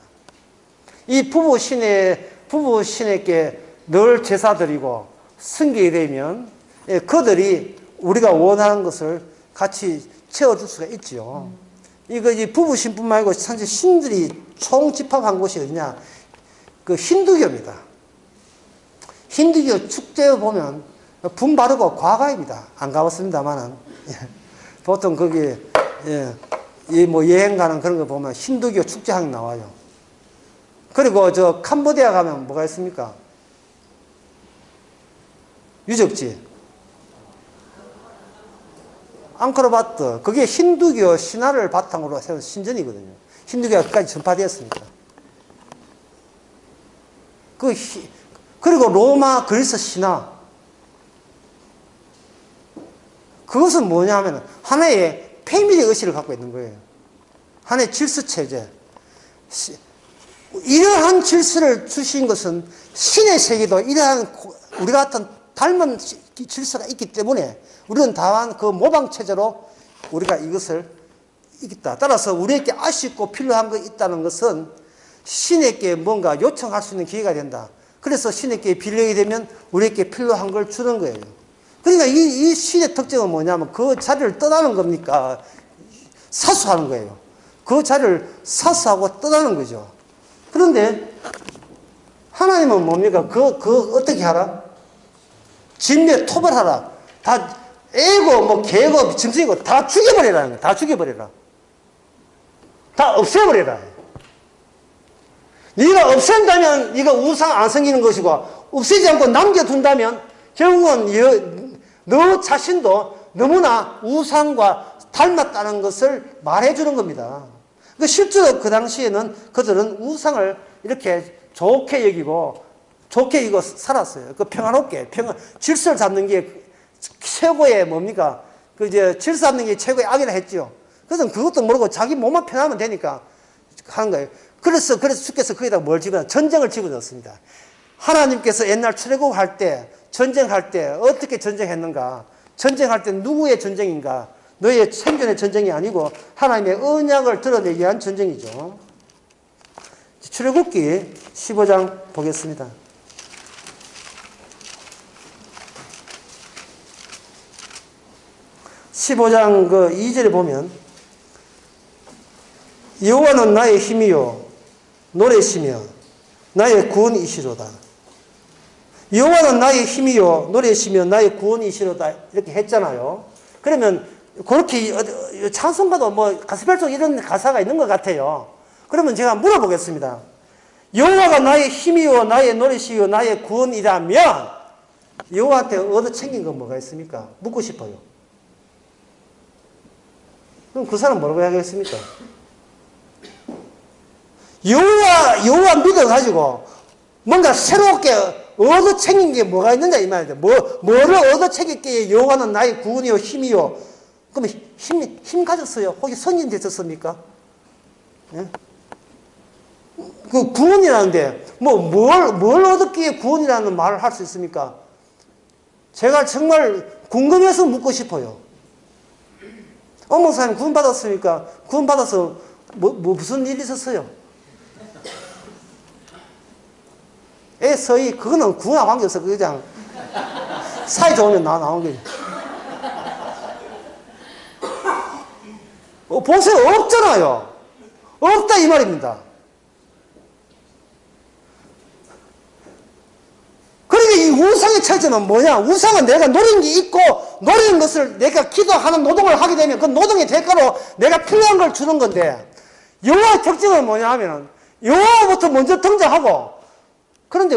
이 부부신에게 늘 제사드리고 섬기게 되면 그들이 우리가 원하는 것을 같이 채워줄 수가 있죠. 이거 이제 부부신뿐만 아니고 사실 신들이 총집합한 곳이 어디냐? 그 힌두교입니다. 힌두교 축제에 보면 분 바르고 과가입니다. 안 가봤습니다만은 보통 거기 뭐 여행 가는 그런 거 보면 힌두교 축제항이 나와요. 그리고 저 캄보디아 가면 뭐가 있습니까? 유적지. 앙코르바트. 그게 힌두교 신화를 바탕으로 세운 신전이거든요. 힌두교가 끝까지 전파되었습니다. 그리고 로마, 그리스 신화. 그것은 뭐냐 하면 하나의 패밀리 의식을 갖고 있는 거예요. 하나의 질서체제. 이러한 질서를 주신 것은 신의 세계도 이러한 우리 같은 닮은 질서가 있기 때문에 우리는 다만 그 모방체제로 우리가 이것을 있다. 따라서 우리에게 아쉽고 필요한 거 있다는 것은 신에게 뭔가 요청할 수 있는 기회가 된다. 그래서 신에게 빌려게 되면 우리에게 필요한 걸 주는 거예요. 그러니까 이 신의 특징은 뭐냐면 그 자리를 떠나는 겁니까? 사수하는 거예요. 그 자리를 사수하고 떠나는 거죠. 그런데 하나님은 뭡니까? 그 어떻게 하라? 진멸 토벌하라. 다 애고 뭐 개고 짐승이고 다 죽여버리라는 거예요. 다 죽여버리라. 다 없애버리라. 네가 없앤다면 네가 우상 안 생기는 것이고 없애지 않고 남겨둔다면 결국은 너 자신도 너무나 우상과 닮았다는 것을 말해주는 겁니다. 실제로 그 당시에는 그들은 우상을 이렇게 좋게 여기고 살았어요. 평화롭게, 질서를 잡는 게 최고의 뭡니까? 질서 잡는 게 최고의 악이라 했죠. 그래서 그것도 모르고 자기 몸만 편하면 되니까 하는 거예요. 그래서 주께서 거기다 뭘 전쟁을 집어넣었습니다. 하나님께서 옛날 출애굽할 때, 전쟁할 때 어떻게 전쟁했는가? 전쟁할 때 누구의 전쟁인가? 너의 생존의 전쟁이 아니고 하나님의 언약을 드러내기 위한 전쟁이죠. 출애굽기 15장 보겠습니다. 15장 2절에 보면 여호와는 나의 힘이요 노래시며 나의 구원이시로다. 여호와는 나의 힘이요 노래시며 나의 구원이시로다 이렇게 했잖아요. 그러면 그렇게 찬송가도 가스펠송 이런 가사가 있는 것 같아요. 그러면 제가 물어보겠습니다. 여호와가 나의 힘이요 나의 노래시요 나의 구원이라면 여호와한테 얻어 챙긴 건 뭐가 있습니까? 묻고 싶어요. 그럼 그 사람 뭐라고 하겠습니까? 여호와 믿어가지고 뭔가 새롭게 얻어 챙긴 게 뭐가 있느냐 이 말이죠. 뭐를 얻어 챙겼기에 여호와는 나의 구원이요 힘이요. 그럼 힘 가졌어요? 혹시 선진 됐었습니까? 예? 그 구원이라는데 뭘 얻었기에 구원이라는 말을 할 수 있습니까? 제가 정말 궁금해서 묻고 싶어요. 목사님 구원 받았습니까? 구원 받아서 무슨 일이 있었어요? 서희 그거는 구원하고 관계없어. 그냥 사이 좋으면 나온 거지. 보세요. 없잖아요. 없다 이 말입니다. 그러니까 이 우상의 차이점은 뭐냐? 우상은 내가 노린 게 있고 노리는 것을 내가 기도하는 노동을 하게 되면 그 노동의 대가로 내가 필요한 걸 주는 건데 여호와의 특징은 뭐냐 하면 여호와부터 먼저 등장하고 그런데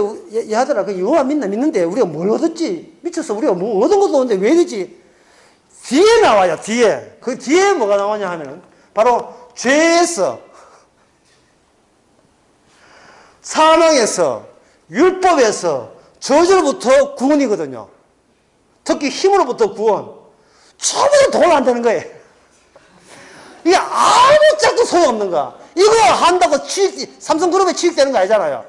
얘들아 그 여호와 믿는데 우리가 뭘 얻었지? 미쳤어. 우리가 뭐 얻은 것도 없는데 왜 이러지? 뒤에 나와요. 뒤에. 그 뒤에 뭐가 나오냐 하면 바로 죄에서 사망에서 율법에서 저주로부터 구원이거든요. 특히 힘으로부터 구원. 처음부터 도움 안 되는 거예요. 이게 아무 짝도 소용없는 거야. 이거 한다고 삼성그룹에 취직되는 거 아니잖아요.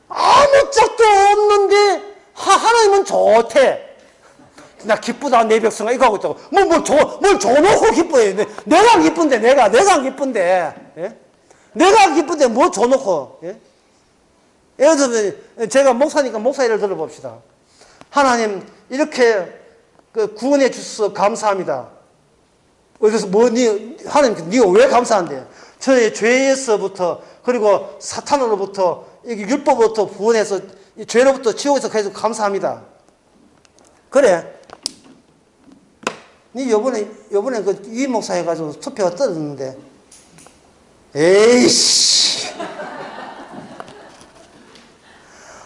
아무 짝도 없는데 하나님은 좋대. 나 기쁘다 내 백성아 이거 하고 있다고. 뭘 줘놓고 기뻐해. 내가 기쁜데 내가 기쁜데. 예? 내가 기쁜데 뭐 줘놓고. 예? 예를 들면 제가 목사니까 목사 일을 들어봅시다. 하나님 이렇게 구원해 주셔서 감사합니다. 그래서 하나님 네가 왜 감사한데? 저의 죄에서부터 그리고 사탄으로부터 율법으로부터 구원해서 죄로부터 지옥에서 계속 감사합니다. 그래. 네 요번에 그 유임 목사 해가지고 투표가 떨어졌는데 에이씨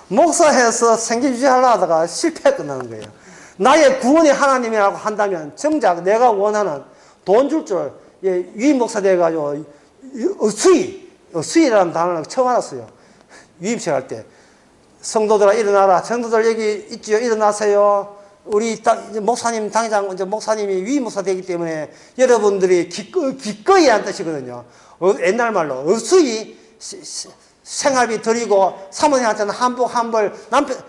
목사해서 생계 유지하려고 하다가 실패 끝나는 거예요. 나의 구원이 하나님이라고 한다면 정작 내가 원하는 돈 줄 줄 유임 목사 돼가지고 수의라는 단어를 처음 알았어요. 유임식 할 때 성도들아 일어나라. 성도들 여기 있지요. 일어나세요. 우리 목사님 당회장 목사님이 유임 목사 되기 때문에 여러분들이 기꺼이 한 뜻이거든요. 옛날 말로 수의 생활비 드리고 사모님한테는 한복 한벌 남편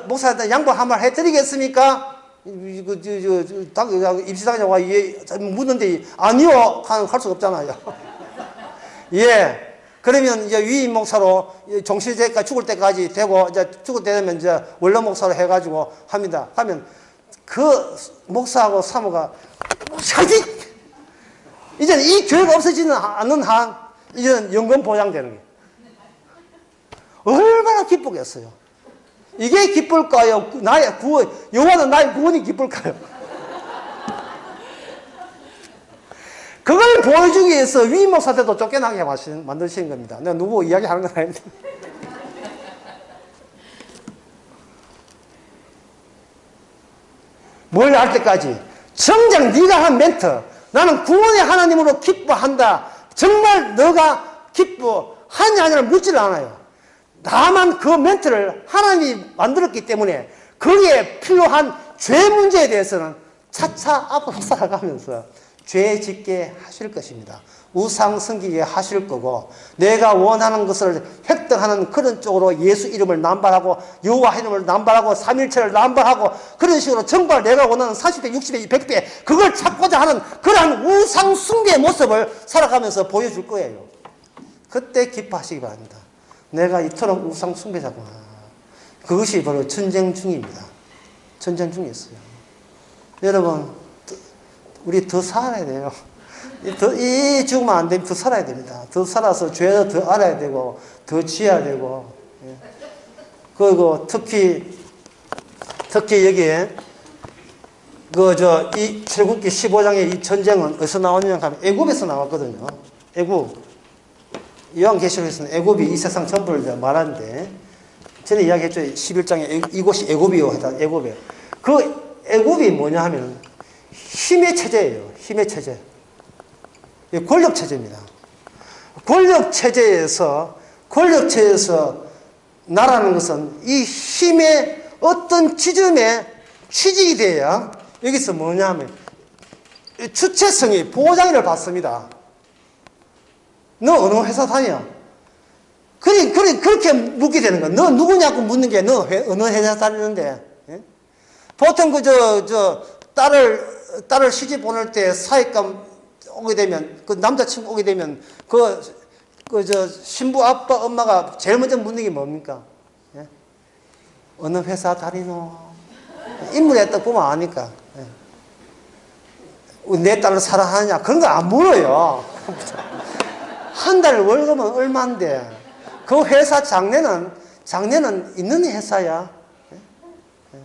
목사한테 양복 한벌 해드리겠습니까? 입시당자가 묻는데 아니요 할 수가 없잖아요. 예. 그러면 이제 위임 목사로 종실제까지 죽을 때까지 되고 이제 죽을 때 되면 이제 원로 목사로 해가지고 합니다. 하면 그 목사하고 사모가 자기 이제는 이 교회가 없어지는 않는 한 이제는 연금 보장되는 거예요. 얼마나 기쁘겠어요. 이게 기쁠까요? 나의 구원, 여호와는 나의 구원이 기쁠까요? 그걸 보여주기 위해서 위임 목사들도 쫓겨나게 만드시는 겁니다. 내가 누구 이야기하는 건 아닙니다. 뭘 할 때까지? 정작 네가 한 멘트, 나는 구원의 하나님으로 기뻐한다. 정말 너가 기뻐하냐 아니냐 묻지를 않아요. 다만 그 멘트를 하나님이 만들었기 때문에 거기에 필요한 죄 문제에 대해서는 차차 앞으로 살아가면서 죄 짓게 하실 것입니다. 우상 섬기게 하실 거고, 내가 원하는 것을 획득하는 그런 쪽으로 예수 이름을 남발하고 여호와 이름을 남발하고 삼일체를 남발하고 그런 식으로 정말 내가 원하는 40배, 60배, 100배 그걸 찾고자 하는 그러한 우상 숭배의 모습을 살아가면서 보여줄 거예요. 그때 기뻐하시기 바랍니다. 내가 이토록 우상 숭배자구나. 그것이 바로 전쟁 중입니다. 전쟁 중에 있어요. 여러분, 우리 더 살아야 돼요. 이 죽으면 안 되면 더 살아야 됩니다. 더 살아서 죄도 더 알아야 되고, 더 지어야 되고. 그리고 특히 여기에, 이 출애굽기 15장의 이 전쟁은 어디서 나오느냐 하면 애굽에서 나왔거든요. 애굽. 요한계시록에서는 애굽이 이 세상 전부를 말하는데, 전에 이야기했죠. 11장에 이곳이 애굽이요. 애굽이에요. 그 애굽이 뭐냐 하면 힘의 체제예요. 힘의 체제. 권력 체제입니다. 권력 체제에서 나라는 것은 이 힘의 어떤 지점에 취직이 돼야 여기서 뭐냐 하면 주체성이 보장을 받습니다. 너 어느 회사 다녀? 그렇게 묻게 되는 거야. 너 누구냐고 묻는 게 너 어느 회사 다니는데? 예? 보통 딸을 시집 보낼 때 사익감 오게 되면, 그 남자친구 오게 되면, 신부 아빠, 엄마가 제일 먼저 묻는 게 뭡니까? 예? 어느 회사 다니노? 인물에 딱 보면 아니까. 예. 내 딸을 사랑하느냐? 그런 거 안 물어요. 한 달 월급은 얼마인데, 그 회사 장래는 있는 회사야. 예? 예.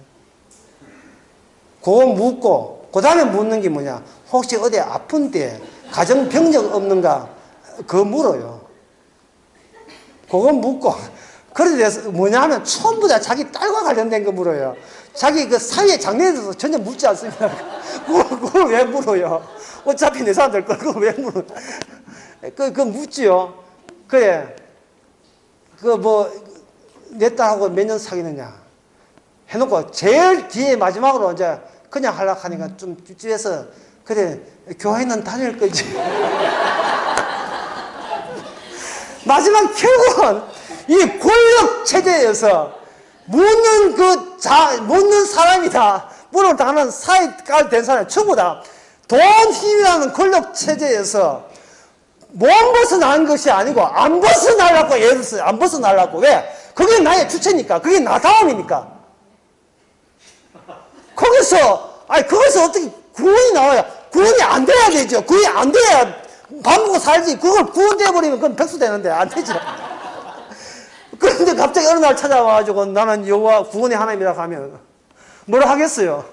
그거 묻고, 그 다음에 묻는 게 뭐냐? 혹시 어디 아픈데 가정병력 없는가? 그거 물어요. 그거 묻고, 그래 대해서 뭐냐 하면 전부 다 자기 딸과 관련된 거 물어요. 자기 그 사회 장래에 대해서 전혀 묻지 않습니다. 그걸 왜 물어요? 어차피 내 사람 될 걸, 그걸 왜 물어? 그거 묻지요. 그래. 내 딸하고 몇 년 사귀느냐? 해놓고 제일 뒤에 마지막으로 이제 그냥 하려고 하니까 좀 찝찝해서, 그래, 교회는 다닐 거지. 마지막 결국은 이 권력 체제에서 묻는 사람이다. 물을 당하는 사회가 된 사람이 전부 다 돈 힘이라는 권력 체제에서 못 벗어나는 것이 아니고 안 벗어나려고 예를 들어서 안 벗어나려고. 왜? 그게 나의 주체니까. 그게 나 다음이니까. 거기서 어떻게 구원이 나와요? 구원이 안 돼야 되죠. 구원이 안 돼야 밥 먹고 살지. 그걸 구원되어 버리면 그건 백수 되는데 안 되죠. 그런데 갑자기 어느 날 찾아와가지고 나는 여호와 구원의 하나님이라고 하면 뭐라 하겠어요?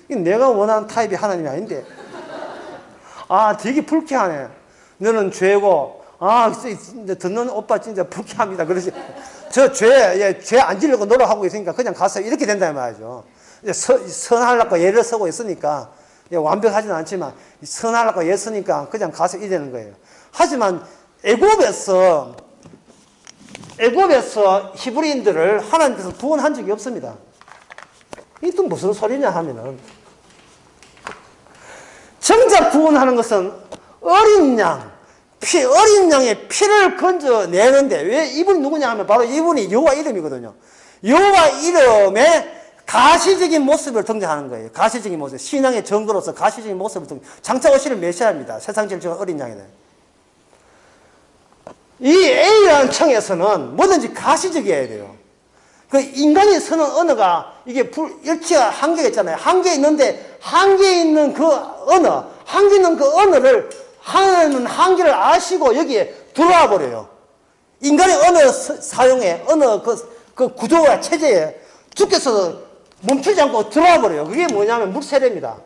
내가 원하는 타입이 하나님이 아닌데. 되게 불쾌하네. 너는 죄고, 듣는 오빠 진짜 불쾌합니다. 그러지. 죄 안 지려고 노력하고 있으니까 그냥 가서 이렇게 된다는 말이죠. 선하려고 예를 쓰고 있으니까, 완벽하지는 않지만, 선하려고 예 쓰니까 그냥 가서 이러는 거예요. 하지만, 애굽에서 히브리인들을 하나님께서 구원한 적이 없습니다. 이게 또 무슨 소리냐 하면은, 정작 구원하는 것은 어린 양의 피를 건져내는데, 왜 이분이 누구냐 하면 바로 이분이 여호와 이름이거든요. 여호와 이름의 가시적인 모습을 등장하는 거예요. 가시적인 모습. 신앙의 정도로서 가시적인 모습을 장차 오시는 메시아입니다. 세상 제일 좋은 어린 양이네. 이 A라는 층에서는 뭐든지 가시적이어야 돼요. 그 인간이 쓰는 언어가 이게 일치가 한계가 있잖아요. 한계 있는데 한계 있는 그 언어를 하나님은 한계를 아시고 여기에 들어와 버려요. 인간의 언어 사용에 언어 그 구조와 체제에 주께서 멈추지 않고 들어와 버려요. 그게 뭐냐면 물세례입니다.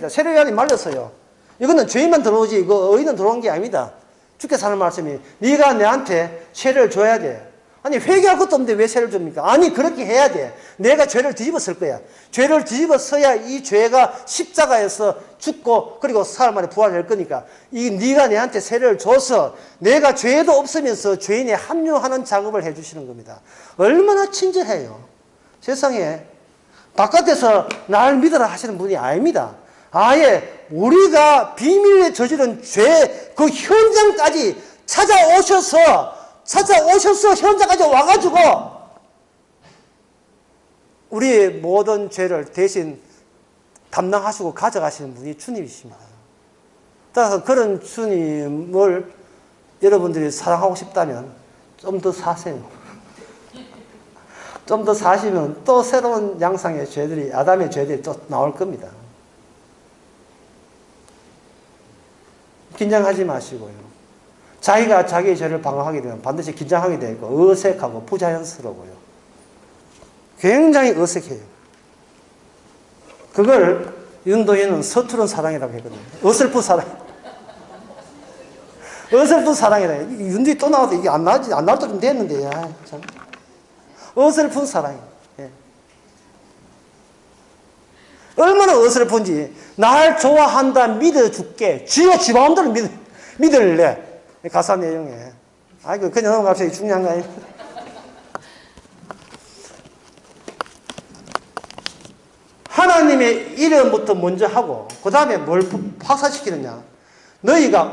세례요한이 말렸어요. 이거는 죄인만 들어오지 이거 의인은 들어온 게 아닙니다. 주께서 하는 말씀이 네가 내한테 세례를 줘야 돼. 아니 회개할 것도 없는데 왜 세를 줍니까? 아니 그렇게 해야 돼. 내가 죄를 뒤집어 쓸 거야. 죄를 뒤집어 써야 이 죄가 십자가에서 죽고 그리고 사흘 만에 부활할 거니까 이 네가 내한테 세를 줘서 내가 죄도 없으면서 죄인에 합류하는 작업을 해주시는 겁니다. 얼마나 친절해요. 세상에 바깥에서 날 믿어라 하시는 분이 아닙니다. 아예 우리가 비밀에 저지른 죄 그 현장까지 찾아오셔서 현장까지 와가지고 우리의 모든 죄를 대신 담당하시고 가져가시는 분이 주님이십니다. 따라서 그런 주님을 여러분들이 사랑하고 싶다면 좀 더 사세요. 좀 더 사시면 또 새로운 양상의 죄들이, 아담의 죄들이 또 나올 겁니다. 긴장하지 마시고요. 자기가 자기의 죄를 방어하게 되면 반드시 긴장하게 되고 어색하고 부자연스러워요. 굉장히 어색해요. 그걸 윤도현은 서투른 사랑이라고 했거든요. 어설픈 사랑. 어설픈 사랑이라. 윤도현이 또 나와도 이게 안 나올 때 좀 됐는데, 야, 참. 어설픈 사랑이에요. 예. 얼마나 어설픈지. 날 좋아한다 믿어줄게. 쥐가 지 마음대로 믿을래. 가사 내용에. 아이고, 그냥 넘어갑시다. 중요한 거 아니에요. 하나님의 이름부터 먼저 하고, 그 다음에 뭘 확산시키느냐. 너희가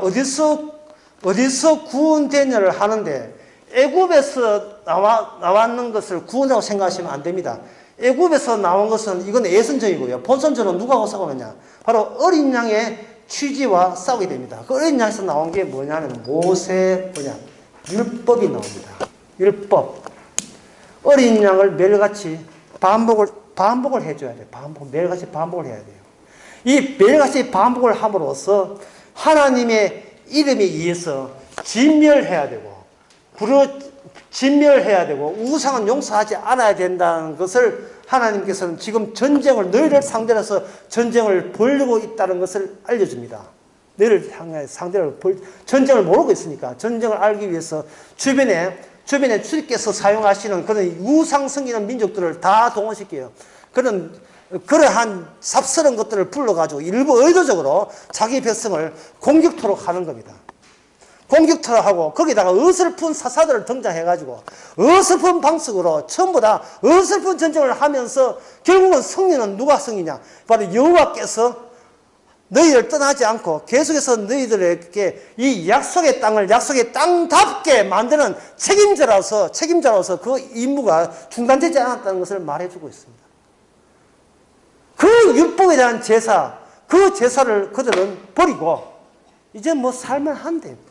어디서 구원되냐를 하는데, 애굽에서 나왔는 것을 구원이라고 생각하시면 안 됩니다. 애굽에서 나온 것은 이건 예선적이고요. 본선적으로 누가 싸우느냐. 바로 어린 양의 취지와 싸우게 됩니다. 그 어린 양에서 나온 게 뭐냐면 율법이 나옵니다. 율법. 어린 양을 매일같이 반복을 해줘야 돼요. 매일같이 반복을 해야 돼요. 이 매일같이 반복을 함으로써 하나님의 이름에 의해서 진멸해야 되고 진멸해야 되고 우상은 용서하지 않아야 된다는 것을 하나님께서는 지금 너희를 상대로 해서 전쟁을 벌이고 있다는 것을 알려줍니다. 너희를 상대로 전쟁을 모르고 있으니까 전쟁을 알기 위해서 주변에 주님께서 사용하시는 그런 우상 섬기는 민족들을 다 동원시켜요. 그러한 삽스러운 것들을 불러가지고 일부 의도적으로 자기 백성을 공격토록 하는 겁니다. 공격토록 하고 거기다가 어설픈 사사들을 등장해가지고 어설픈 방식으로 전부 다 어설픈 전쟁을 하면서 결국은 승리는 누가 승리냐? 바로 여호와께서 너희를 떠나지 않고 계속해서 너희들에게 이 약속의 땅을 약속의 땅답게 만드는 책임자로서 그 임무가 중단되지 않았다는 것을 말해주고 있습니다. 그 율법에 대한 그 제사를 그들은 버리고 이제 뭐 살만한데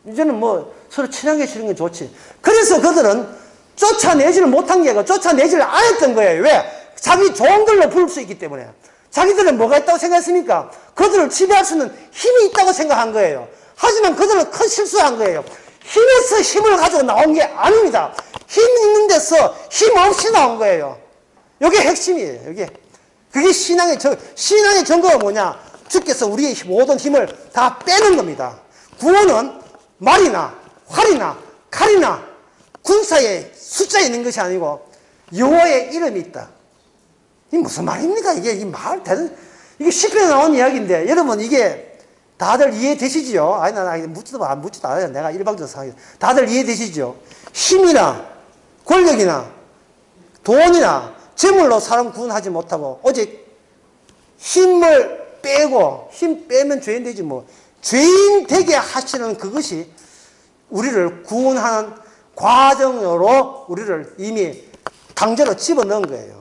이제는 뭐 서로 친하게 지는 게 좋지. 그래서 그들은 쫓아내지를 못한 게 아니라 쫓아내지를 안 했던 거예요. 왜? 자기 종들로 부를 수 있기 때문에. 자기들은 뭐가 있다고 생각했습니까? 그들을 지배할 수 있는 힘이 있다고 생각한 거예요. 하지만 그들은 큰 실수한 거예요. 힘에서 힘을 가지고 나온 게 아닙니다. 힘 있는 데서 힘 없이 나온 거예요. 이게 핵심이에요. 그게 신앙의 근거가 뭐냐? 주께서 우리의 모든 힘을 다 빼는 겁니다. 구원은 말이나 활이나 칼이나 군사의 숫자에 있는 것이 아니고 여호와의 이름이 있다. 이게 무슨 말입니까? 이게 말 되는, 이게 시편에 나온 이야기인데, 여러분, 이게 다들 이해되시지요? 아니, 나 묻지도 않아요. 내가 일방적으로 상하게. 다들 이해되시죠? 힘이나, 권력이나, 돈이나, 재물로 사람 구원하지 못하고, 오직 힘을 빼고, 힘 빼면 죄인 되지 뭐. 죄인 되게 하시는 그것이 우리를 구원하는 과정으로 우리를 이미 강제로 집어넣은 거예요.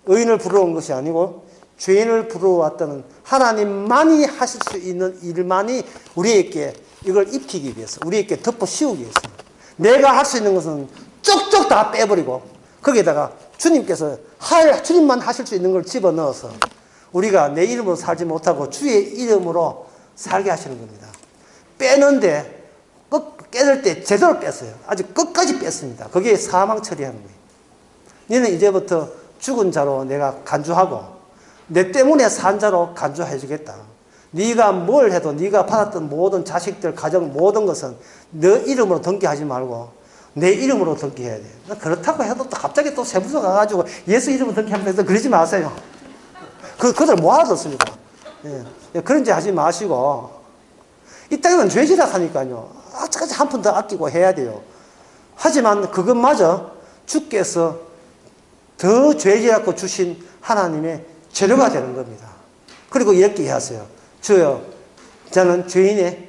의인을 부러운 것이 아니고 죄인을 부러워왔다는 하나님만이 하실 수 있는 일만이 우리에게 이걸 입히기 위해서, 우리에게 덮어 씌우기 위해서 내가 할 수 있는 것은 쪽쪽 다 빼버리고 거기에다가 주님만 하실 수 있는 걸 집어넣어서 우리가 내 이름으로 살지 못하고 주의 이름으로 살게 하시는 겁니다. 빼는데 깨질 때 제대로 뺐어요. 아주 끝까지 뺐습니다. 그게 사망 처리하는 거예요. 너는 이제부터 죽은 자로 내가 간주하고 내 때문에 산 자로 간주해 주겠다. 네가 뭘 해도 네가 받았던 모든 자식들, 가정 모든 것은 너 이름으로 등기하지 말고 내 이름으로 등기해야 돼. 그렇다고 해도 또 갑자기 또 세무서 가가지고 예수 이름으로 등기하면서 그러지 마세요. 그들 뭐 알았습니까? 예. 그런 짓 하지 마시고, 이 땅에는 죄지라 하니까요. 아직까지 한 푼 더 아끼고 해야 돼요. 하지만 그것마저 주께서 더 죄지라고 주신 하나님의 재료가 되는 겁니다. 그리고 이렇게 하세요. 주여, 저는 죄인의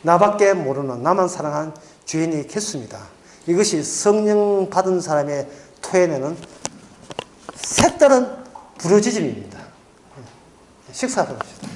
나밖에 모르는 나만 사랑한 죄인이 겠습니다. 이것이 성령 받은 사람의 토해내는 색다른 부르짖음입니다. 식사하러 갑시다.